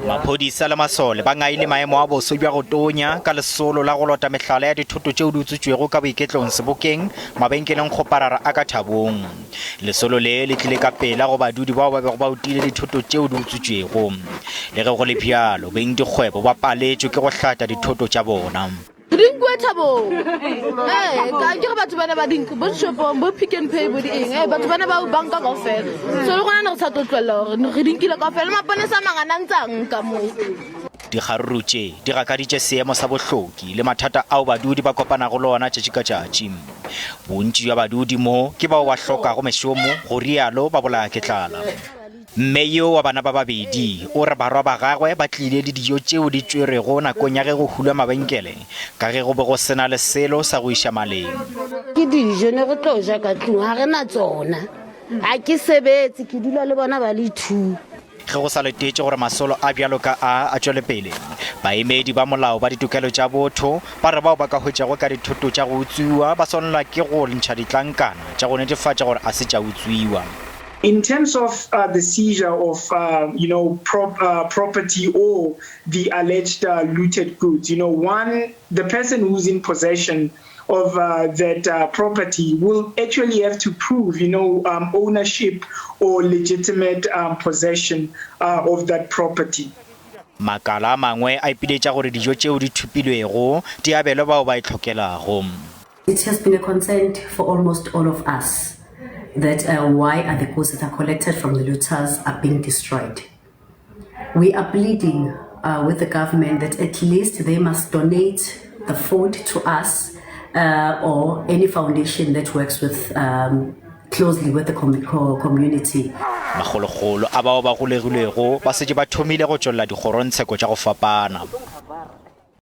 Maphodisa le masole ba ngaile maemo a boso bja go tonya ka lesolo la go lota mehlala ya dithoto tšeo di utswitswego ka boiketlong Sebokeng mabenkeleng kgoparara a ka Thabong. Lesolo le tlile ka pela go badudi bao ba bego ba utile dithoto tšeo di utswitswego. Le ge go le bjalo beng dikgwebo ba paletšwe ke go hlata dithoto tša bona. Dingwe Thabong ka ke batho bana ba dink bo shopong bo pick and pay bo di eng batho bana ba banka kaofela so le gona re sa tlotlwela re dinkile kaofela mapone sa mangana ntsang ka mo dikgarurung tše di gakaditše seemo sa bohloki le mathata ao badudi ba kopanago le ona tšatši ka tšatši. Bontši bja badudi mo ke bao ba hlokago mešomo go rialo ba bolaya ke tlala. Mme yo wa bana ba babedi o re barwa ba gagwe ba tlile le dijo tšeo di tšwerego nakong ya ge go hulwa mabenkele ka ge go be go sena le selo sa go iša maleng. Ke dijo ne re tlo ja ka tlung ga re na tsona a ke sebetse ke dula le bona ba le two. Ge go sa letetše gore masolo a bjalo ka a tšwele pele baemedi ba molao ba ditokelo tša botho ba re bao ba ka hwetšago ka dithoto tša go utswiwa ba swanela ke go ntšha ditlankana tša go netefatša gore a se tša utswiwa. In terms of the seizure of, property or the alleged looted goods, the person who's in possession of that property will actually have to prove, ownership or legitimate possession of that property. Makala a mangwe a ipiletša gore dijo tšeo di thupilwego di abelwe bao ba e tlhokelago. It has been a concern for almost all of us that why are the goods that are collected from the looters are being destroyed. We are pleading with the government that at least they must donate the food to us or any foundation that works with closely with the community. Magologolo a bao ba golegilego ba setse ba thomile go tšwelela dikgorotsheko tša go fapana.